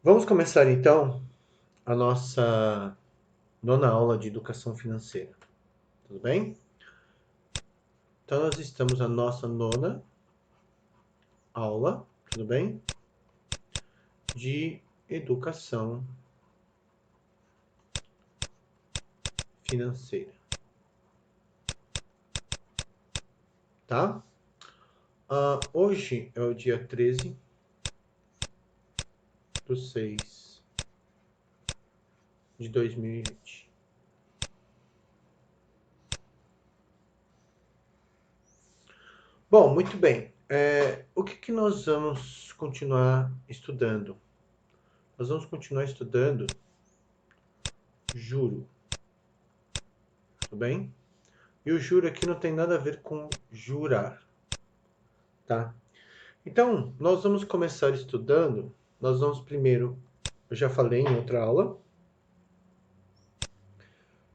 Vamos começar então a nossa nona aula de educação financeira, tudo bem? Então nós estamos na nossa nona aula, tudo bem? De educação financeira, tá? Hoje é o dia 13/6/2020. Bom, muito bem. O que nós vamos continuar estudando? Nós vamos continuar estudando juro, tudo bem? E o juro aqui não tem nada a ver com jurar, tá? Então, nós vamos começar estudando. Nós vamos primeiro, eu já falei em outra aula,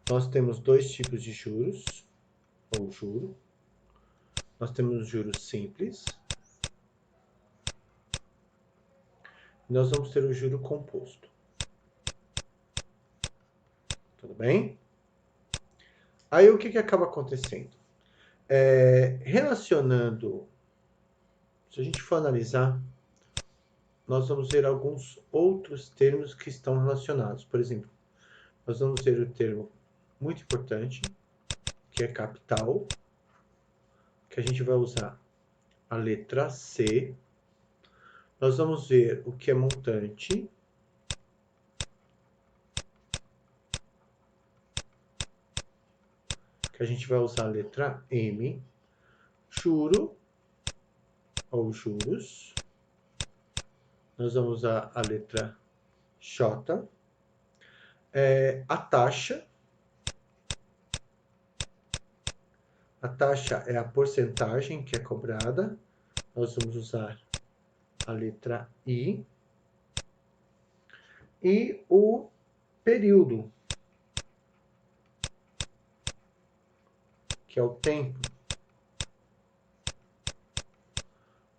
nós temos dois tipos de juros, ou juro. Nós temos juros simples, e nós vamos ter o juro composto. Tudo bem? Aí o que acaba acontecendo? Relacionando, se a gente for analisar, nós vamos ver alguns outros termos que estão relacionados. Por exemplo, nós vamos ver o termo muito importante, que é capital, que a gente vai usar a letra C. Nós vamos ver o que é montante, que a gente vai usar a letra M. Juro, ou juros, nós vamos usar a letra J. A taxa é a porcentagem que é cobrada, nós vamos usar a letra I. E o período, que é o tempo,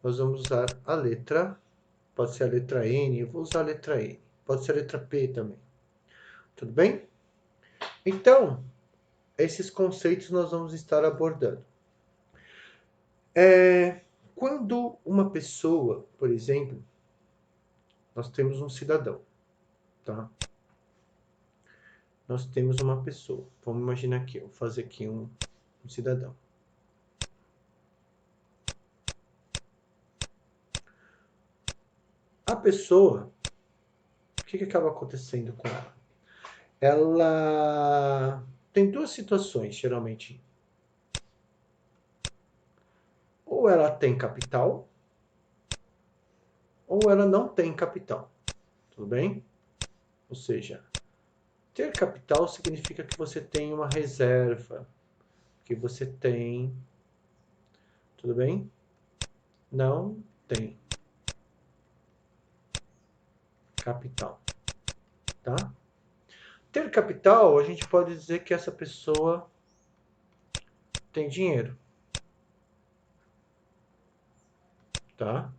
nós vamos usar a letra, pode ser a letra N, eu vou usar a letra N, pode ser a letra P também. Tudo bem? Então, esses conceitos nós vamos estar abordando. Quando uma pessoa, por exemplo, nós temos um cidadão, tá? Nós temos uma pessoa, vamos imaginar aqui, eu vou fazer aqui um cidadão. A pessoa, o que acaba acontecendo com ela? Ela tem duas situações, geralmente. Ou ela tem capital, ou ela não tem capital. Tudo bem? Ou seja, ter capital significa que você tem uma reserva, que você tem. Tudo bem? Não tem capital, tá? Ter capital, a gente pode dizer que essa pessoa tem dinheiro, tá?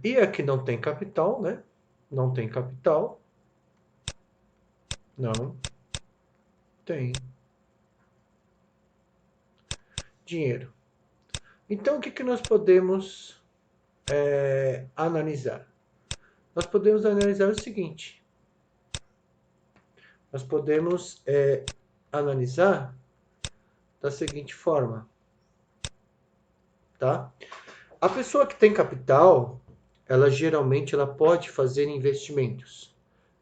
E a que não tem capital, né? Não tem capital, não tem dinheiro. Então, o que nós podemos analisar? Nós podemos analisar o seguinte. Nós podemos analisar da seguinte forma, tá? A pessoa que tem capital, ela geralmente ela pode fazer investimentos.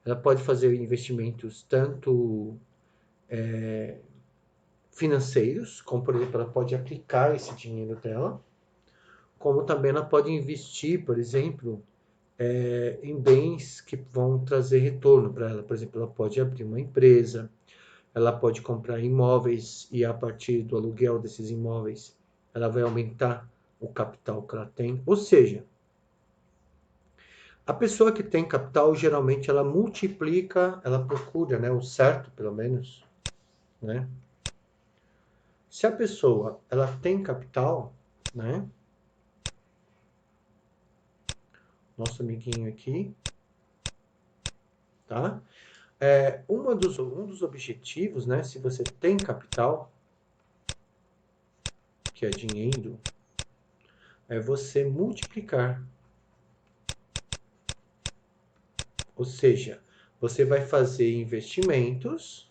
Ela pode fazer investimentos tanto financeiros, como por exemplo, ela pode aplicar esse dinheiro dela, como também ela pode investir, por exemplo, em bens que vão trazer retorno para ela. Por exemplo, ela pode abrir uma empresa, ela pode comprar imóveis e a partir do aluguel desses imóveis, ela vai aumentar o capital que ela tem. Ou seja, a pessoa que tem capital, geralmente ela multiplica, ela procura, né, o certo, pelo menos, né? Se a pessoa ela tem capital, né? nosso amiguinho aqui, tá? Um dos objetivos, né, se você tem capital, que é dinheiro, é você multiplicar. Ou seja, você vai fazer investimentos,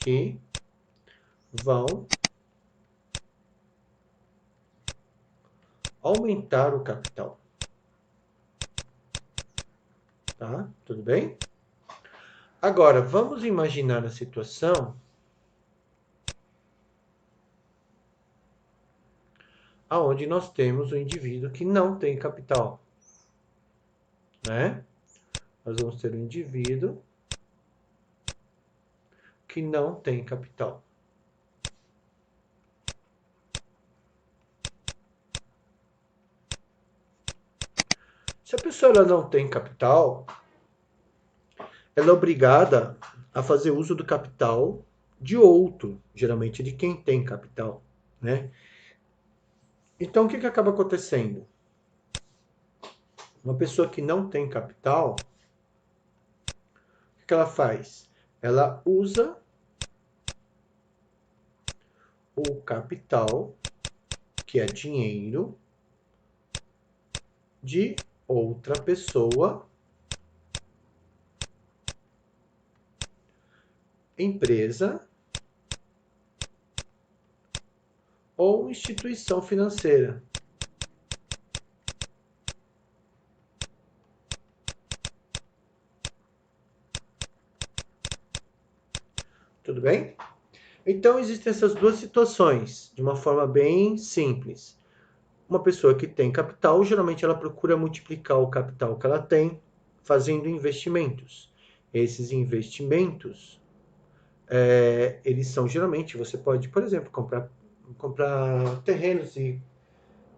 que vão aumentar o capital. Tá? Tudo bem? Agora, vamos imaginar a situação aonde nós temos um indivíduo que não tem capital, né? Nós vamos ter um indivíduo que não tem capital. Se a pessoa ela não tem capital, ela é obrigada a fazer uso do capital de outro, geralmente de quem tem capital, né? Então, o que acaba acontecendo? Uma pessoa que não tem capital, o que ela faz? Ela usa o capital, que é dinheiro, de outra pessoa, empresa ou instituição financeira. Tudo bem? Então, existem essas duas situações, de uma forma bem simples. Uma pessoa que tem capital, geralmente ela procura multiplicar o capital que ela tem fazendo investimentos. Esses investimentos, eles são geralmente, você pode, por exemplo, comprar terrenos e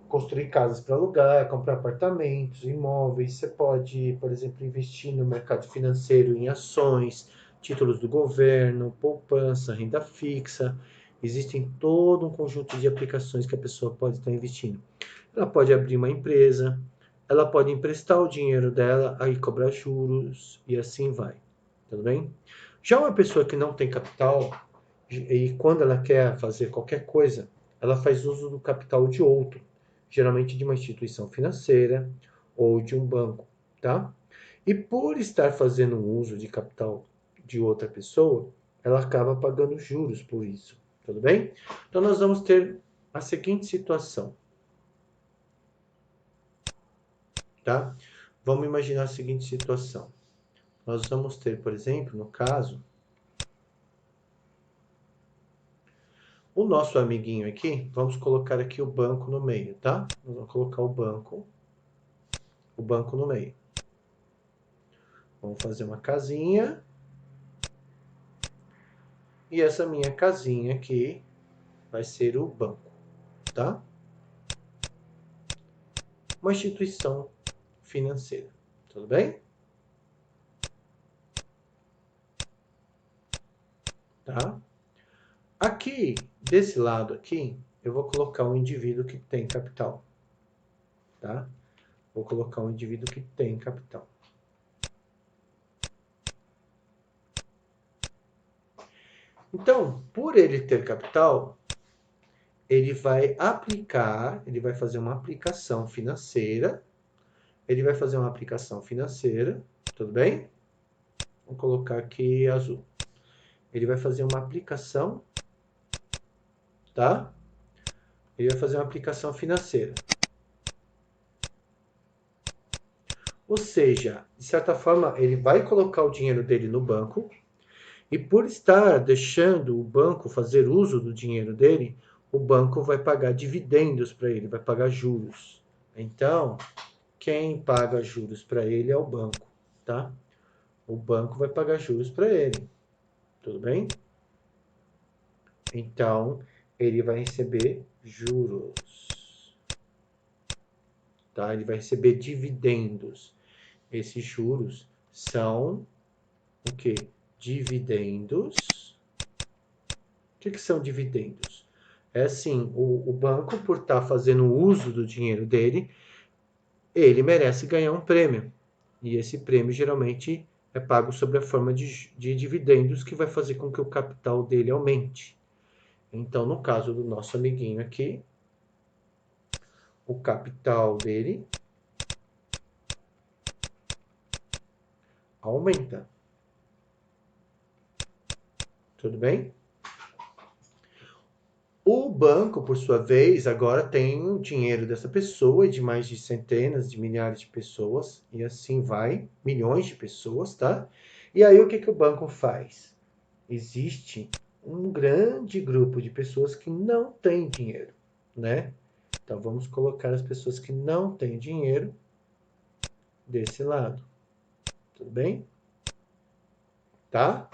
construir casas para alugar, comprar apartamentos, imóveis. Você pode, por exemplo, investir no mercado financeiro em ações, títulos do governo, poupança, renda fixa. Existem todo um conjunto de aplicações que a pessoa pode estar investindo. Ela pode abrir uma empresa, ela pode emprestar o dinheiro dela, aí cobrar juros e assim vai. Tudo bem? Já uma pessoa que não tem capital, e quando ela quer fazer qualquer coisa, ela faz uso do capital de outro, geralmente de uma instituição financeira ou de um banco, tá? E por estar fazendo uso de capital de outra pessoa, ela acaba pagando juros por isso, tudo bem? Então nós vamos ter a seguinte situação, tá? Vamos imaginar a seguinte situação. Nós vamos ter, por exemplo, no caso, o nosso amiguinho aqui, vamos colocar aqui o banco no meio, tá? Nós vamos colocar o banco no meio. Vamos fazer uma casinha. E essa minha casinha aqui vai ser o banco, tá? Uma instituição financeira, tudo bem? Tá? Aqui, desse lado aqui, eu vou colocar um indivíduo que tem capital, tá? Vou colocar um indivíduo que tem capital. Então, por ele ter capital, ele vai fazer uma aplicação financeira. Ele vai fazer uma aplicação financeira, tudo bem? Vou colocar aqui azul. Ele vai fazer uma aplicação, tá? Ele vai fazer uma aplicação financeira. Ou seja, de certa forma, ele vai colocar o dinheiro dele no banco e por estar deixando o banco fazer uso do dinheiro dele, o banco vai pagar dividendos para ele, vai pagar juros. Então, quem paga juros para ele é o banco, tá? O banco vai pagar juros para ele, tudo bem? Então, ele vai receber juros, tá? Ele vai receber dividendos. Esses juros são o quê? Dividendos que são dividendos? É assim, o banco, por estar fazendo uso do dinheiro dele, ele merece ganhar um prêmio. E esse prêmio geralmente é pago sob a forma de dividendos, que vai fazer com que o capital dele aumente. Então, no caso do nosso amiguinho aqui, o capital dele aumenta. Tudo bem? O banco, por sua vez, agora tem o dinheiro dessa pessoa e de mais de centenas de milhares de pessoas, e assim vai, milhões de pessoas, tá? E aí o que o banco faz? Existe um grande grupo de pessoas que não tem dinheiro, né? Então vamos colocar as pessoas que não têm dinheiro desse lado, tudo bem? Tá?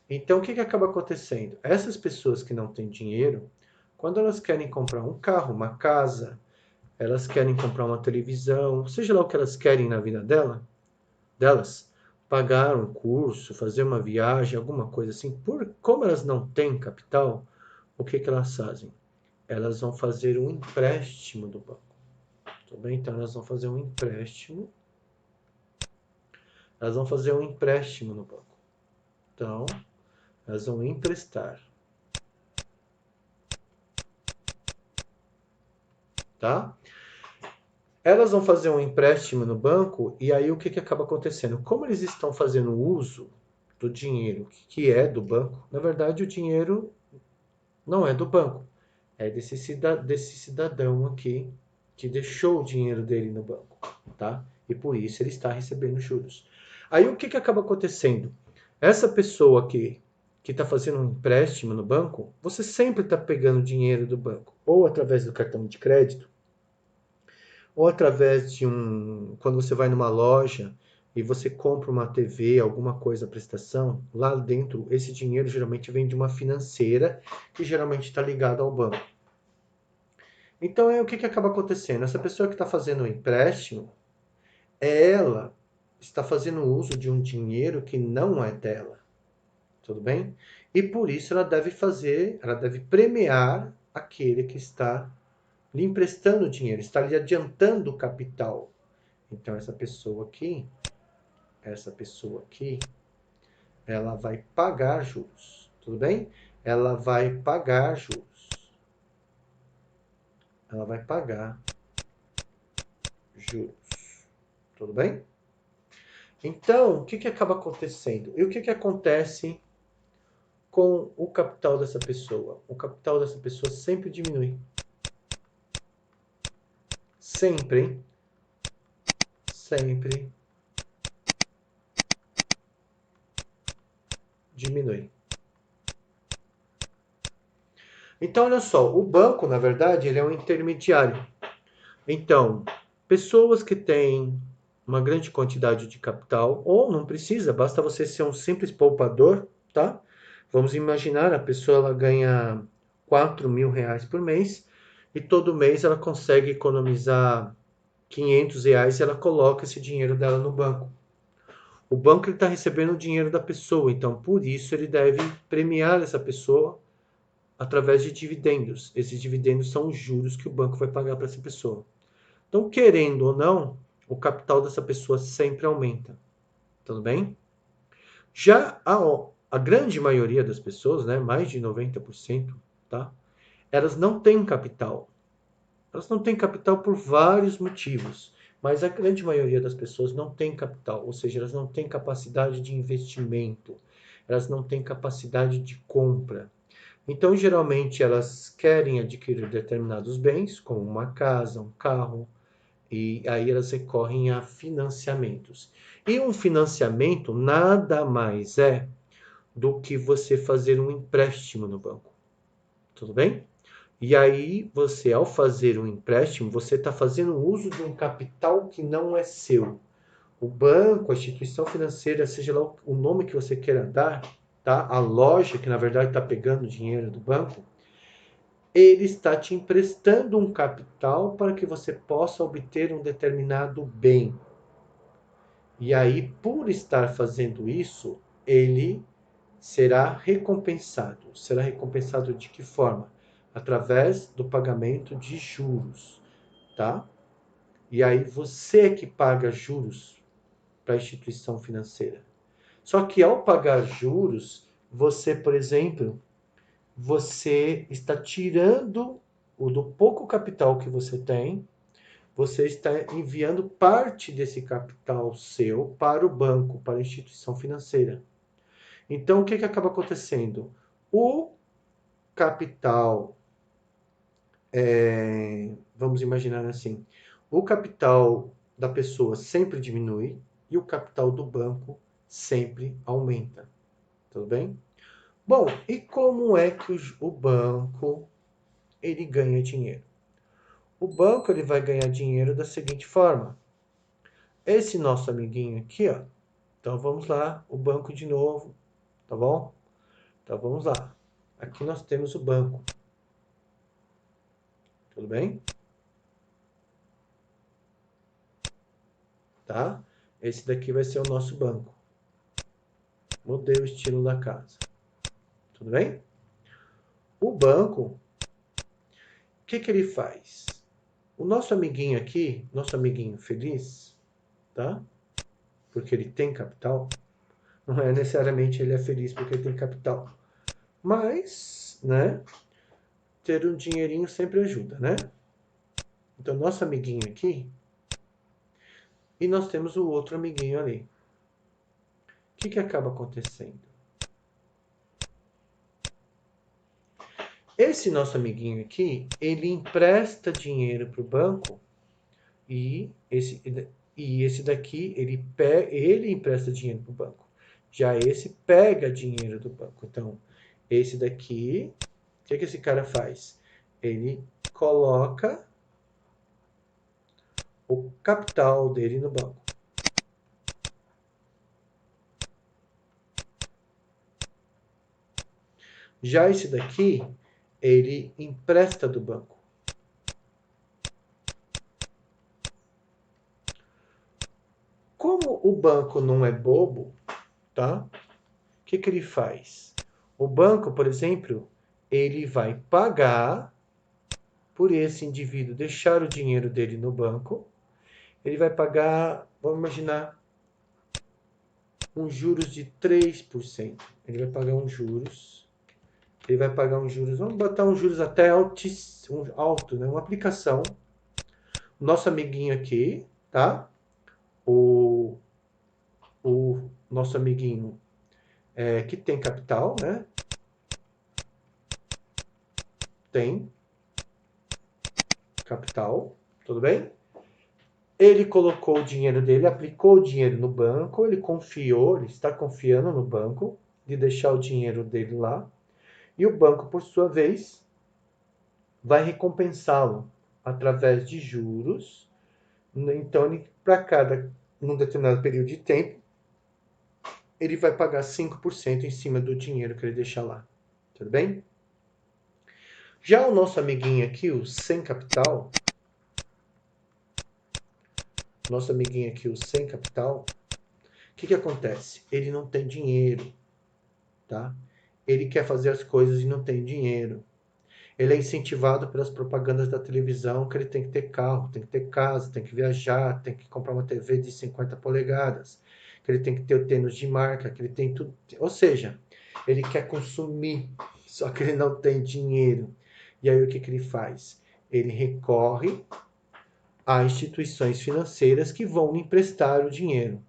Então o que acaba acontecendo? Essas pessoas que não têm dinheiro, quando elas querem comprar um carro, uma casa, elas querem comprar uma televisão, seja lá o que elas querem na vida delas, pagar um curso, fazer uma viagem, alguma coisa assim, como elas não têm capital, o que elas fazem? Elas vão fazer um empréstimo do banco. Tudo bem? Então elas vão fazer um empréstimo. Elas vão fazer um empréstimo no banco. Então, elas vão emprestar. Tá? Elas vão fazer um empréstimo no banco e aí o que acaba acontecendo? Como eles estão fazendo uso do dinheiro que é do banco, na verdade o dinheiro não é do banco, é desse cidadão aqui que deixou o dinheiro dele no banco, tá? E por isso ele está recebendo juros. Aí o que acaba acontecendo? Essa pessoa que está fazendo um empréstimo no banco, você sempre está pegando dinheiro do banco, ou através do cartão de crédito, ou através de quando você vai numa loja e você compra uma TV, alguma coisa, prestação, lá dentro esse dinheiro geralmente vem de uma financeira que geralmente está ligada ao banco. Então o que acaba acontecendo? Essa pessoa que está fazendo o empréstimo, ela está fazendo uso de um dinheiro que não é dela, tudo bem? E por isso ela deve premiar aquele que está lhe emprestando dinheiro, está lhe adiantando o capital. Então essa pessoa aqui, ela vai pagar juros, tudo bem? Ela vai pagar juros. Ela vai pagar juros, tudo bem? Então, o que acaba acontecendo? E o que acontece com o capital dessa pessoa? O capital dessa pessoa sempre diminui. Sempre, hein? Sempre diminui. Então, olha só, o banco, na verdade, ele é um intermediário. Então, pessoas que têm uma grande quantidade de capital, ou não precisa, basta você ser um simples poupador, tá? Vamos imaginar, a pessoa ela ganha 4.000 reais por mês e todo mês ela consegue economizar 500 reais e ela coloca esse dinheiro dela no banco. O banco está recebendo o dinheiro da pessoa, então por isso ele deve premiar essa pessoa através de dividendos. Esses dividendos são os juros que o banco vai pagar para essa pessoa. Então, querendo ou não, o capital dessa pessoa sempre aumenta. Tudo bem? Já a grande maioria das pessoas, né, mais de 90%, tá? Elas não têm capital. Elas não têm capital por vários motivos, mas a grande maioria das pessoas não tem capital, ou seja, elas não têm capacidade de investimento, elas não têm capacidade de compra. Então, geralmente, elas querem adquirir determinados bens, como uma casa, um carro, e aí elas recorrem a financiamentos. E um financiamento nada mais é do que você fazer um empréstimo no banco. Tudo bem? E aí você, ao fazer um empréstimo, você está fazendo uso de um capital que não é seu. O banco, a instituição financeira, seja lá o nome que você queira dar, tá? A loja que na verdade está pegando o dinheiro do banco, ele está te emprestando um capital para que você possa obter um determinado bem. E aí, por estar fazendo isso, ele será recompensado. Será recompensado de que forma? Através do pagamento de juros, tá? E aí você é que paga juros para a instituição financeira. Só que ao pagar juros, você, por exemplo, você está tirando o do pouco capital que você tem, você está enviando parte desse capital seu para o banco, para a instituição financeira. Então, o que acaba acontecendo? O capital, vamos imaginar assim, o capital da pessoa sempre diminui e o capital do banco sempre aumenta. Tudo bem? Bom, e como é que o banco ele ganha dinheiro? O banco ele vai ganhar dinheiro da seguinte forma. Esse nosso amiguinho aqui, ó. Então vamos lá, o banco de novo, tá bom? Então vamos lá. Aqui nós temos o banco. Tudo bem? Tá? Esse daqui vai ser o nosso banco. Mudei o estilo da casa. Tudo bem? O banco, o que ele faz? O nosso amiguinho aqui, nosso amiguinho feliz, tá? Porque ele tem capital. Não é necessariamente ele é feliz porque ele tem capital. Mas, né? Ter um dinheirinho sempre ajuda, né? Então, nosso amiguinho aqui. E nós temos o outro amiguinho ali. O que acaba acontecendo? Esse nosso amiguinho aqui, ele empresta dinheiro para o banco e esse daqui, ele empresta dinheiro para o banco. Já esse pega dinheiro do banco. Então, esse daqui, o que esse cara faz? Ele coloca o capital dele no banco. Já esse daqui, ele empresta do banco. Como o banco não é bobo, tá? O que ele faz? O banco, por exemplo, ele vai pagar por esse indivíduo deixar o dinheiro dele no banco. Ele vai pagar, vamos imaginar, uns juros de 3%. Ele vai pagar uns juros. Ele vai pagar uns juros, vamos botar uns juros até alto, né? Uma aplicação. Nosso amiguinho aqui, tá? O nosso amiguinho que tem capital, né? Tem capital, tudo bem? Ele colocou o dinheiro dele, aplicou o dinheiro no banco, ele confiou, ele está confiando no banco de deixar o dinheiro dele lá. E o banco, por sua vez, vai recompensá-lo através de juros. Então, para cada, num determinado período de tempo, ele vai pagar 5% em cima do dinheiro que ele deixar lá. Tudo bem? Já o nosso amiguinho aqui, o sem capital, o que acontece? Ele não tem dinheiro, tá? Ele quer fazer as coisas e não tem dinheiro. Ele é incentivado pelas propagandas da televisão que ele tem que ter carro, tem que ter casa, tem que viajar, tem que comprar uma TV de 50 polegadas, que ele tem que ter o tênis de marca, que ele tem tudo. Ou seja, ele quer consumir, só que ele não tem dinheiro. E aí o que ele faz? Ele recorre a instituições financeiras que vão lhe emprestar o dinheiro.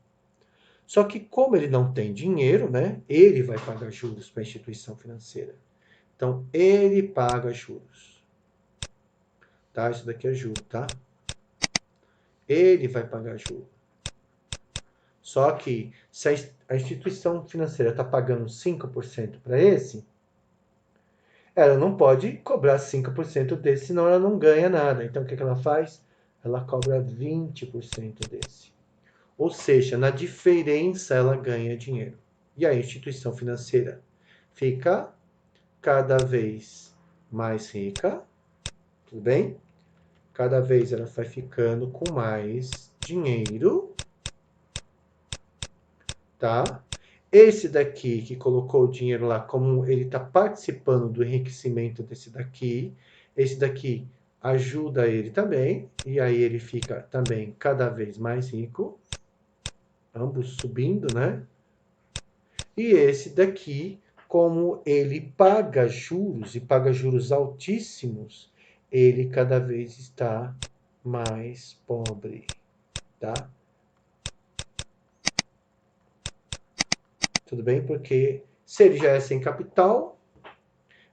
Só que como ele não tem dinheiro, né, ele vai pagar juros para a instituição financeira. Então, ele paga juros. Tá? Isso daqui é juro, tá? Ele vai pagar juros. Só que se a instituição financeira está pagando 5% para esse, ela não pode cobrar 5% desse, senão ela não ganha nada. Então, o que ela faz? Ela cobra 20% desse. Ou seja, na diferença ela ganha dinheiro. E a instituição financeira fica cada vez mais rica, tudo bem? Cada vez ela vai ficando com mais dinheiro, tá? esse daqui que colocou o dinheiro lá, como ele está participando do enriquecimento desse daqui, esse daqui ajuda ele também, e aí ele fica também cada vez mais rico, ambos subindo, né? E esse daqui, como ele paga juros, e paga juros altíssimos, ele cada vez está mais pobre, tá? Tudo bem? Porque se ele já é sem capital,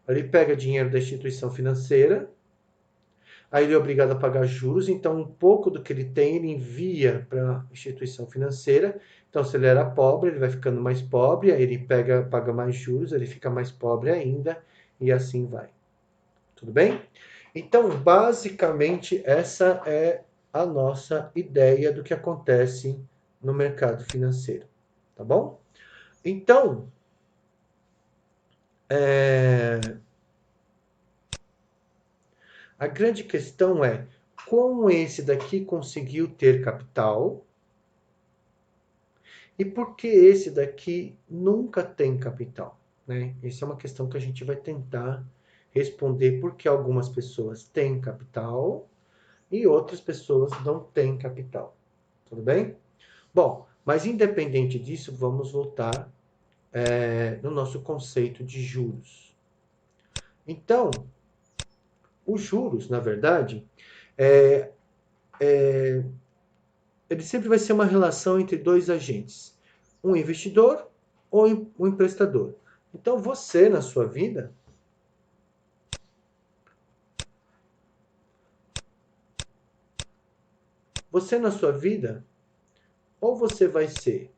ele pega dinheiro da instituição financeira, aí ele é obrigado a pagar juros, então um pouco do que ele tem ele envia para a instituição financeira. Então, se ele era pobre, ele vai ficando mais pobre, aí ele paga mais juros, ele fica mais pobre ainda, e assim vai. Tudo bem? Então, basicamente, essa é a nossa ideia do que acontece no mercado financeiro. Tá bom? Então, a grande questão é como esse daqui conseguiu ter capital e por que esse daqui nunca tem capital, né? Essa é uma questão que a gente vai tentar responder porque algumas pessoas têm capital e outras pessoas não têm capital. Tudo bem? Bom, mas independente disso, vamos voltar no nosso conceito de juros. Então, os juros, na verdade, ele sempre vai ser uma relação entre dois agentes, um investidor ou um emprestador. Então, você na sua vida, ou você vai ser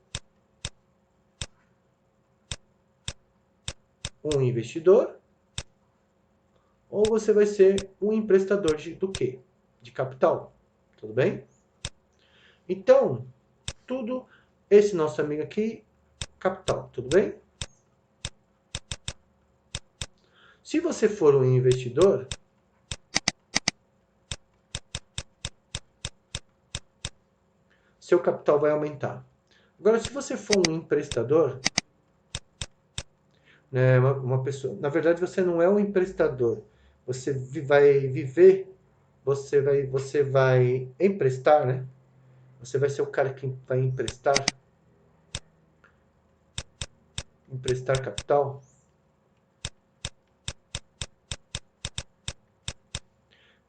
um investidor, ou você vai ser um emprestador do quê? De capital. Tudo bem? Então, tudo, esse nosso amigo aqui, capital, tudo bem? Se você for um investidor, seu capital vai aumentar. Agora, se você for um emprestador, né, uma pessoa, na verdade você não é um emprestador, você vai viver, você vai emprestar, né? Você vai ser o cara que vai emprestar capital.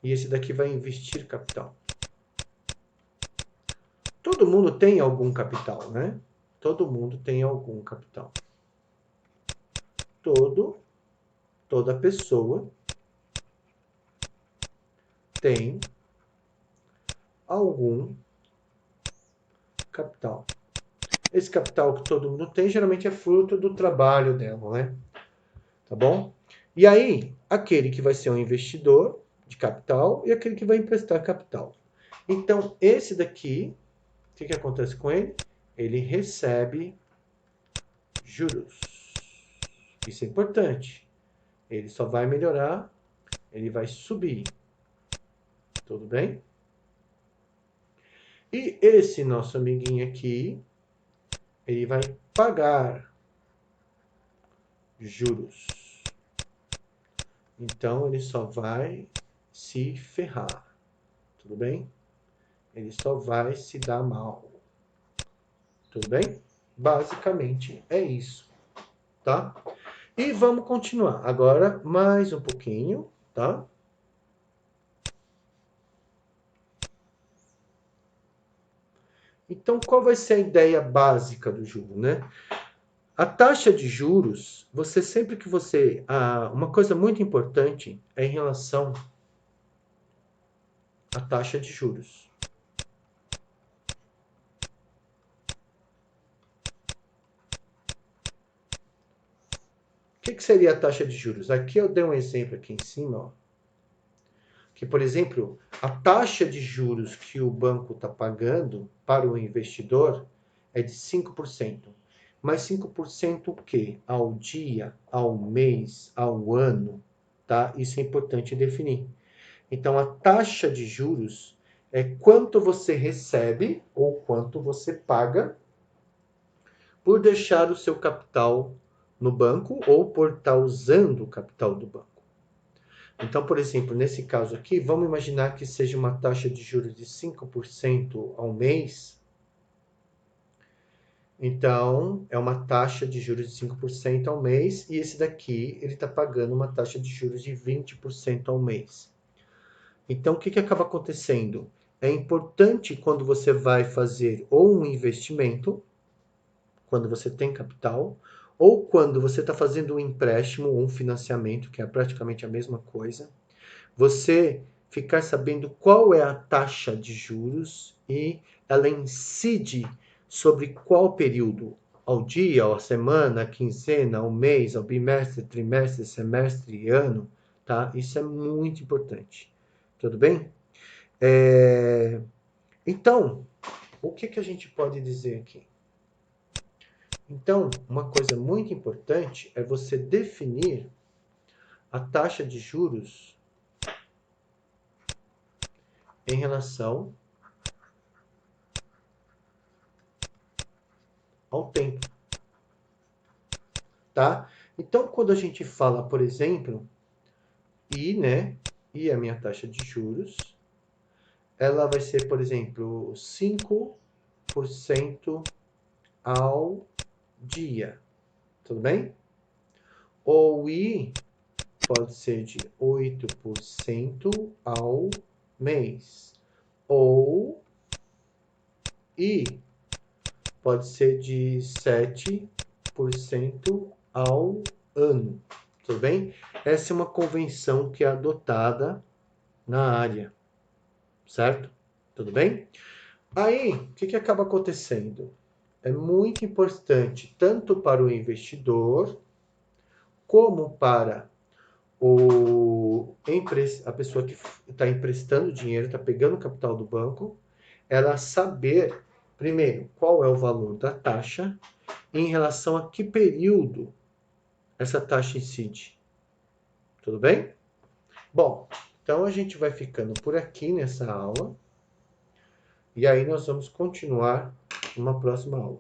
E esse daqui vai investir capital. Todo mundo tem algum capital, né? Todo mundo tem algum capital. Toda pessoa tem algum capital. Esse capital que todo mundo tem geralmente é fruto do trabalho dela, né? Tá bom? E aí, aquele que vai ser um investidor de capital e aquele que vai emprestar capital. Então, esse daqui, o que acontece com ele? Ele recebe juros. Isso é importante. Ele só vai melhorar, ele vai subir. Tudo bem? E esse nosso amiguinho aqui, ele vai pagar juros. Então, ele só vai se ferrar. Tudo bem? Ele só vai se dar mal. Tudo bem? Basicamente é isso, tá? E vamos continuar. Agora, mais um pouquinho, tá? Então, qual vai ser a ideia básica do juro, né? A taxa de juros, você sempre que você... uma coisa muito importante é em relação à taxa de juros. O que seria a taxa de juros? Aqui eu dei um exemplo aqui em cima, ó, que, por exemplo, a taxa de juros que o banco está pagando para o investidor é de 5%. Mas 5% o quê? Ao dia, ao mês, ao ano, tá? Isso é importante definir. Então, a taxa de juros é quanto você recebe ou quanto você paga por deixar o seu capital no banco ou por estar usando o capital do banco. Então, por exemplo, nesse caso aqui, vamos imaginar que seja uma taxa de juros de 5% ao mês. Então, é uma taxa de juros de 5% ao mês, e esse daqui, ele está pagando uma taxa de juros de 20% ao mês. Então, o que acaba acontecendo? É importante quando você vai fazer ou um investimento, quando você tem capital, ou quando você está fazendo um empréstimo ou um financiamento, que é praticamente a mesma coisa, você ficar sabendo qual é a taxa de juros e ela incide sobre qual período, ao dia, à semana, à quinzena, ao mês, ao bimestre, trimestre, semestre e ano, tá? Isso é muito importante. Tudo bem? Então, o que a gente pode dizer aqui? Então, uma coisa muito importante é você definir a taxa de juros em relação ao tempo, tá? Então, quando a gente fala, por exemplo, e a minha taxa de juros, ela vai ser, por exemplo, 5% ao dia, tudo bem? Ou I pode ser de 8% ao mês, ou I pode ser de 7% ao ano, tudo bem? Essa é uma convenção que é adotada na área, certo? Tudo bem? Aí, o que acaba acontecendo? É muito importante, tanto para o investidor, como para a pessoa que está emprestando dinheiro, está pegando o capital do banco, ela saber, primeiro, qual é o valor da taxa em relação a que período essa taxa incide. Tudo bem? Bom, então a gente vai ficando por aqui nessa aula. E aí nós vamos continuar numa próxima aula.